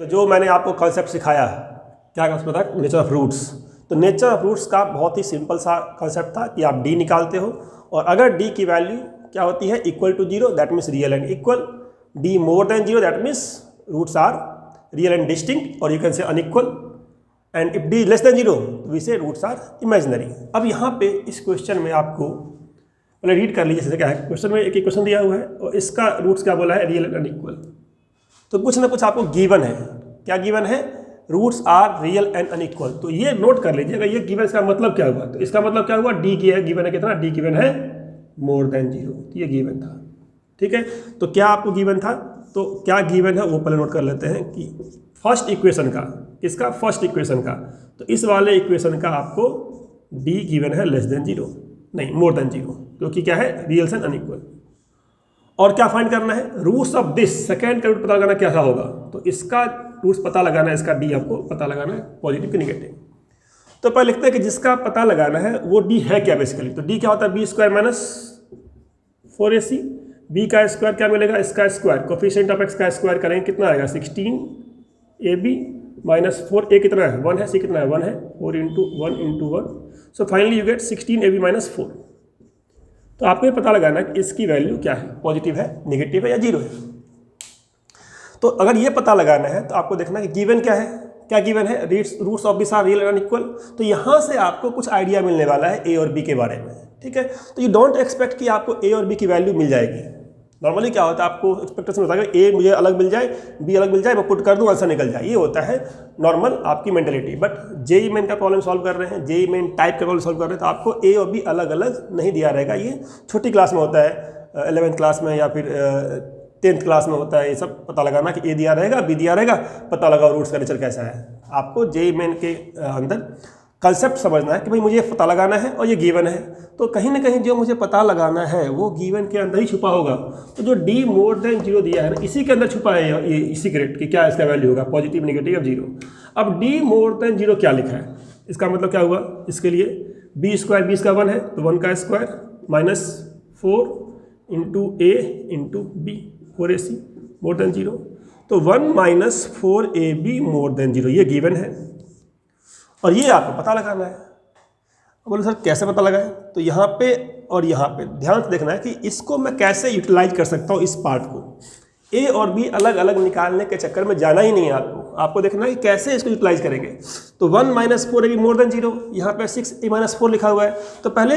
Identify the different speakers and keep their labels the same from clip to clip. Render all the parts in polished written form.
Speaker 1: तो जो मैंने आपको कॉन्सेप्ट सिखाया, क्या कॉन्सेप्ट था? Nature of roots. तो नेचर ऑफ रूट्स का बहुत ही सिंपल सा कॉन्सेप्ट था कि आप डी निकालते हो और अगर डी की वैल्यू क्या होती है equal to 0 that means real and equal, D more than 0 that means roots are real and distinct और you can say unequal, and if D less than 0 we say roots are imaginary. अब यहाँ पे इस question में आपको पहले read कर लीजिए जैसे क्या है। क्वेश्चन में एक ही क्वेश्चन दिया हुआ है और इसका रूट्स क्या बोला है? Real and unequal. तो कुछ ना कुछ आपको गिवन है। क्या गिवन है? Roots are real and unequal. तो ये नोट कर लीजिएगा, ये गिवन इसका मतलब क्या हुआ? तो इसका मतलब क्या हुआ? डी की है गिवन है कितना? डी गिवन है मोर देन 0। तो ये गिवन था, ठीक है। तो क्या आपको गिवन था? तो क्या गिवन है वो पहले नोट कर लेते हैं कि फर्स्ट इक्वेशन का, किसका? फर्स्ट इक्वेशन का। तो इस वाले इक्वेशन का आपको डी गिवन है लेस देन 0, नहीं मोर देन 0, क्योंकि क्या है? Real and unequal. और क्या फाइंड करना है? रूट्स ऑफ दिस, सेकेंड का रूट पता लगाना क्या होगा? तो इसका रूट्स पता लगाना है, इसका डी आपको पता लगाना है, पॉजिटिव कि नेगेटिव। तो पहले लिखते हैं कि जिसका पता लगाना है वो डी है क्या बेसिकली। तो डी क्या होता है? B square minus 4ac। B का स्क्वायर क्या मिलेगा? इसका स्क्वायर, कोफिशिएंट ऑफ एक्स का स्क्वायर करेंगे कितना आएगा? 16ab माइनस 4a कितना है? 1 है, सी कितना है? 1 है, 4 into 1 into 1। So finally you get 16ab minus 4। तो आपको ये पता लगाना है कि इसकी वैल्यू क्या है, पॉजिटिव है, नेगेटिव है या 0 है। तो अगर ये पता लगाना है तो आपको देखना है कि गिवन क्या है। क्या गिवन है? Roots of this are real and equal. तो यहाँ से आपको कुछ आइडिया मिलने वाला है ए और बी के बारे में, ठीक है। तो यू डोंट एक्सपेक्ट कि आपको ए और बी की वैल्यू मिल जाएगी। नॉर्मली क्या होता है, आपको एक्सपेक्टेशन होता है कि ए मुझे अलग मिल जाए, बी अलग मिल जाए, मैं पुट कर दूँ आंसर निकल जाए। ये होता है नॉर्मल आपकी मेंटेलिटी। बट जेई मेन का प्रॉब्लम सॉल्व कर रहे हैं, जेई मेन टाइप का प्रॉब्लम सॉल्व कर रहे हैं, तो आपको ए और बी अलग अलग नहीं दिया रहेगा। ये छोटी क्लास में होता है, 11th क्लास में या फिर 10th क्लास में होता है। ये सब पता लगाना कि ए दिया रहेगा, बी दिया रहेगा, पता लगाओ रूट्स का नेचर कैसा है। आपको जेई मेन के अंदर कंसेप्ट समझना है कि भाई मुझे ये पता लगाना है और ये गिवन है। तो कहीं ना कहीं जो मुझे पता लगाना है वो गिवन के अंदर ही छुपा होगा। तो जो डी मोर देन 0 दिया है ना, इसी के अंदर छुपा है ये सीक्रेट कि क्या इसका वैल्यू होगा, पॉजिटिव, नेगेटिव या 0। अब डी मोर देन 0 क्या लिखा है? इसका मतलब क्या हुआ? इसके लिए बी स्क्वायर, बी इसका 1 है तो 1 का square minus 4 into A into B, 4ac more than 0। तो 1 माइनस 4ab मोर देन 0 ये गिवन है और ये आपको पता लगाना है। बोले सर कैसे पता लगाएं? तो यहाँ पे और यहाँ पे ध्यान से देखना है कि इसको मैं कैसे यूटिलाइज कर सकता हूँ। इस पार्ट को ए और बी अलग अलग निकालने के चक्कर में जाना ही नहीं है आपको देखना है कि कैसे इसको यूटिलाइज करेंगे। तो 1 माइनस 4ab मोर देन 0, यहाँ पे 6a माइनस 4 लिखा हुआ है। तो पहले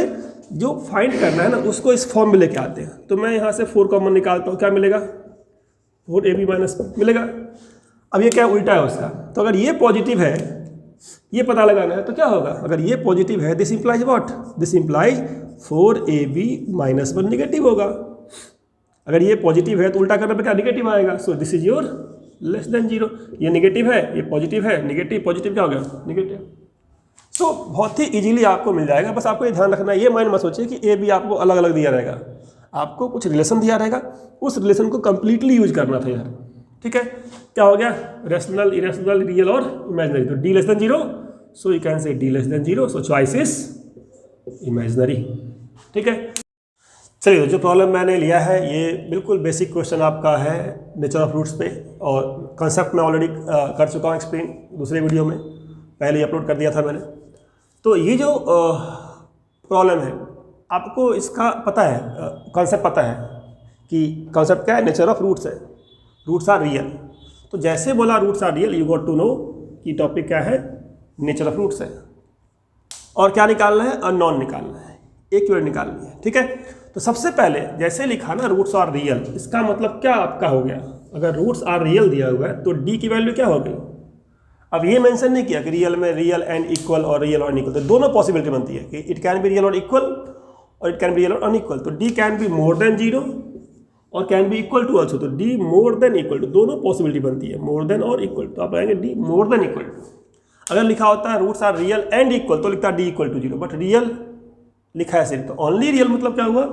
Speaker 1: जो फाइंड करना है ना उसको इस फॉर्म में लेके आते हैं। तो मैं यहाँ से 4 कॉमन निकालता हूँ, क्या मिलेगा? 4ab माइनस मिलेगा। अब ये क्या उल्टा है उसका? तो अगर ये पॉजिटिव है, ये पता लगाना है तो क्या होगा? अगर ये पॉजिटिव है this implies what? This implies 4ab minus 1 negative होगा। अगर ये पॉजिटिव है तो उल्टा करने पे क्या? नेगेटिव आएगा। So this is your less than 0। ये नेगेटिव है, ये पॉजिटिव है, नेगेटिव पॉजिटिव क्या हो गया? नेगेटिव। सो बहुत ही इजीली आपको मिल जाएगा। बस आपको ये ध्यान रखना है, ये माइंड मत सोचिए कि ए बी आपको अलग अलग दिया रहेगा। आपको कुछ रिलेशन दिया रहेगा, उस रिलेशन को कंप्लीटली यूज करना था यार, ठीक है। क्या हो गया? रेशनल, इरेशनल, रियल और इमेजिनरी। तो D less than 0, so you can से D less than 0, so choice is imaginary, ठीक है। चलिए, जो प्रॉब्लम मैंने लिया है ये बिल्कुल बेसिक क्वेश्चन आपका है नेचर ऑफ रूट्स पे, और कंसेप्ट मैं ऑलरेडी कर चुका हूँ एक्सप्लेन दूसरे वीडियो में, पहले ही अपलोड कर दिया था मैंने। तो ये जो प्रॉब्लम है आपको इसका पता है, कॉन्सेप्ट पता है कि कॉन्सेप्ट क्या है? नेचर ऑफ रूट्स है, रूट्स आर रियल। तो जैसे बोला roots are real, you got to know कि टॉपिक क्या है? नेचर ऑफ रूट्स है। और क्या निकालना है? अननोन निकालना है, एक वर्ड निकालनी है, ठीक है। तो सबसे पहले जैसे लिखा ना रूट्स आर रियल, इसका मतलब क्या आपका हो गया? अगर रूट्स आर रियल दिया हुआ है तो डी की वैल्यू क्या होगी? अब ये मेंशन नहीं किया कि रियल में रियल एंड इक्वल और रियल और अनइक्वल। तो दोनों पॉसिबिलिटी बनती है कि इट कैन बी रियल और इक्वल और इट कैन बी रियल और अनइक्वल। तो D can be more than 0 और can be equal to also. तो D more than equal to, दोनों पॉसिबिलिटी बनती है, मोर देन और इक्वल। तो आप आएंगे D more than equal to. अगर लिखा होता है roots are real and equal तो लिखता है D equal to 0, but real लिखा है सिर्फ, तो ओनली रियल मतलब क्या हुआ?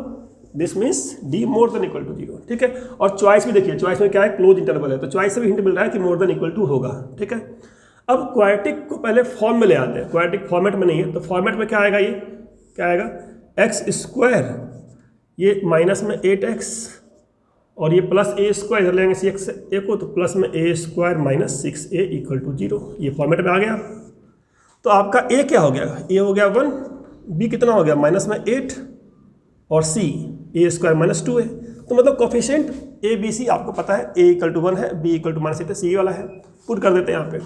Speaker 1: This means D more than equal to 0, ठीक है। और चॉइस भी देखिए, चॉइस में क्या है? क्लोज इंटरवल है, तो चॉइस से भी हिंट मिल रहा है कि मोर देन इक्वल टू होगा, ठीक है। अब क्वाड्रेटिक को पहले फॉर्म में ले आते हैं, क्वाड्रेटिक फॉर्मेट में नहीं है। तो फॉर्मेट में क्या आएगा? ये क्या आएगा? एक्स स्क्वायर, ये माइनस में 8x और ये प्लस ए स्क्वायर इधर लेंगे सी एक्स ए को, तो प्लस में A square minus 6a equal to 0, ये फॉर्मेट में आ गया। तो आपका ए क्या हो गया, ए हो गया 1, बी कितना हो गया माइनस में 8 और सी ए स्क्वायर माइनस 2 है। तो मतलब कोफिशिएंट ए बी सी आपको पता है, ए इक्वल टू 1 है, बी इक्वल टू माइनस 8 है, सी वाला है, पुट कर देते हैं यहाँ पे।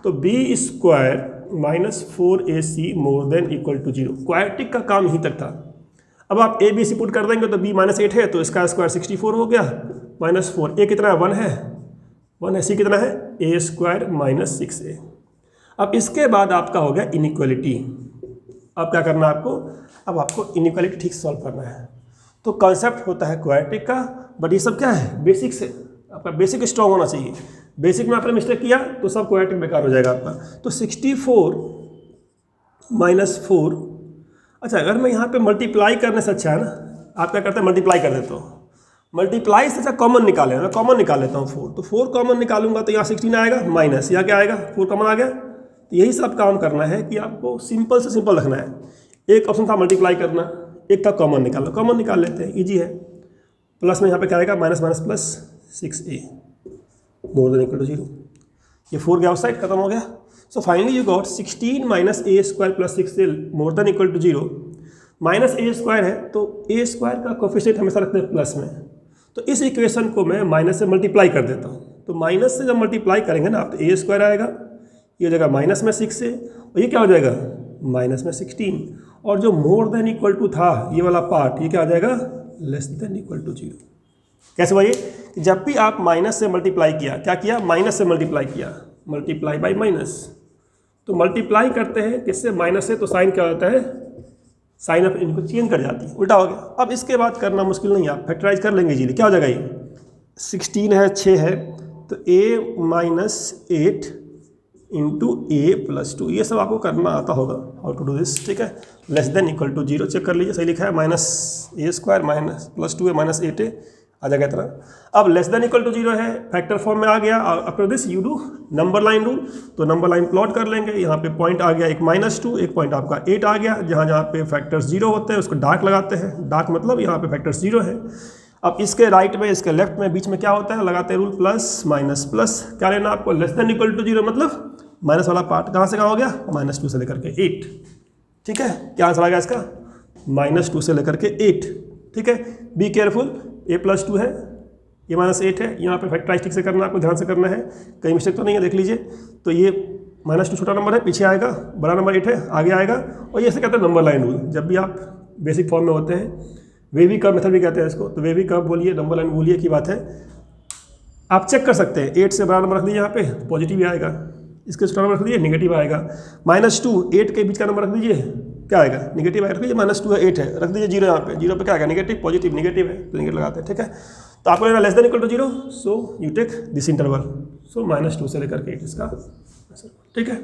Speaker 1: तो B square minus 4ac more than equal to 0, quadratic का काम यहीं तक था। अब आप ए बी सी पुट कर देंगे तो बी माइनस 8 है तो इसका स्क्वायर 64 हो गया, माइनस 4, ए कितना है 1 है, 1 है, सी कितना है ए स्क्वायर माइनस 6a। अब इसके बाद आपका हो गया इनइक्वालिटी। अब क्या करना है आपको, अब आपको इनइक्वालिटी ठीक सॉल्व करना है। तो कॉन्सेप्ट होता है क्वाड्रेटिक का, बट ये सब क्या है बेसिक से, आपका बेसिक स्ट्रॉन्ग होना चाहिए। बेसिक में आपने मिस्टेक किया तो सब क्वाड्रेटिक बेकार हो जाएगा आपका। तो 64 माइनस 4, अच्छा अगर मैं यहाँ पे मल्टीप्लाई करने से अच्छा है ना, आप क्या करते हैं मल्टीप्लाई कर देते हो, मल्टीप्लाई से अच्छा कॉमन निकालें, मैं कॉमन निकाल लेता हूँ 4, तो 4 कॉमन निकालूंगा तो यहाँ 16 आएगा, माइनस यहाँ क्या आएगा 4 कॉमन आ गया। तो यही सब काम करना है कि आपको सिंपल से सिंपल रखना है। एक ऑप्शन था मल्टीप्लाई करना, एक था कॉमन निकालना, कॉमन निकाल लेते हैं, ईजी है। प्लस में यहाँ पे क्या आएगा minus minus plus 6a more than equal to 0, ये 4 गया उस साइड, खत्म हो गया। So finally you got 16 minus A square plus 6a more than equal to 0। Minus A square है तो ए स्क्वायर का कोफिशिएंट हमेशा रखते हैं प्लस में, तो इस इक्वेशन को मैं माइनस से मल्टीप्लाई कर देता हूँ। तो माइनस से जब मल्टीप्लाई करेंगे ना आप तो ए स्क्वायर आएगा, ये हो जाएगा माइनस में 6 से, और ये क्या हो जाएगा माइनस में 16, और जो मोर देन इक्वल टू था ये वाला पार्ट, ये क्या आ जाएगा लेस देन इक्वल टू 0। कैसे भाई, जब भी आप माइनस से मल्टीप्लाई किया, क्या किया माइनस से मल्टीप्लाई किया, मल्टीप्लाई बाई माइनस। तो मल्टीप्लाई करते हैं किससे, माइनस से, तो साइन क्या होता है, साइन ऑफ इनको चेंज कर जाती है, उल्टा हो गया। अब इसके बाद करना मुश्किल नहीं है, आप फैक्टराइज कर लेंगे इजीली। क्या हो जाएगा ये 16 है 6 है, तो a minus 8 into A plus 2, ये सब आपको करना आता होगा, हाउ टू डू दिस, ठीक है। Less than equal to 0 check कर लीजिए, सही लिखा है, minus A square minus plus 2 है माइनस 8 आ जाएगा इतना। अब लेस देन इक्वल टू 0 है, फैक्टर फॉर्म में आ गया। After this you do number line rule, तो नंबर लाइन प्लॉट कर लेंगे। यहाँ पे पॉइंट आ गया एक -2, एक पॉइंट आपका 8 आ गया। जहाँ जहाँ पे फैक्टर्स 0 होते हैं उसको डार्क लगाते हैं, डार्क मतलब यहाँ पे फैक्टर्स 0 है। अब इसके राइट में, इसके लेफ्ट में, बीच में क्या होता है, लगाते हैं रूल प्लस माइनस प्लस। क्या लेना आपको, लेस देन इक्वल टू 0 मतलब माइनस वाला पार्ट कहाँ से कहाँ हो गया, -2 से लेकर के 8, ठीक है। क्या आंसर आ गया इसका, -2 से लेकर के 8, ठीक है। बी केयरफुल, a प्लस 2 है, ये -8 है, यहाँ पे फैक्टराइज ठीक से करना, आपको ध्यान से करना है, कहीं मिस्टेक तो नहीं है, देख लीजिए। तो ये -2 छोटा नंबर है, पीछे आएगा, बड़ा नंबर 8 है, आगे आएगा। और ये ऐसे कहते हैं नंबर लाइन रूल, जब भी आप बेसिक फॉर्म में होते हैं, वेवी कर्व मेथड भी कहते हैं इसको, तो वेवी कर्व बोलिए, नंबर लाइन बोलिए की बात है। आप चेक कर सकते हैं, 8 से बड़ा नंबर रख दीजिए, यहाँ पे पॉजिटिव ही आएगा, इसके छोटा नंबर रख दीजिए नेगेटिव आएगा। -2 8 के बीच का नंबर रख दीजिए, क्या आएगा नेगेटिव आएगा, रख दीजिए -2 है 8 है, रख दीजिए 0 यहाँ पे, 0 पे क्या आएगा नेगेटिव, पॉजिटिव नेगेटिव है तो नेगेटिव लगाते हैं, ठीक है। तो आपको लेना less than equal to 0, so you take this interval, so -2 से लेकर के 8 इसका, ठीक है।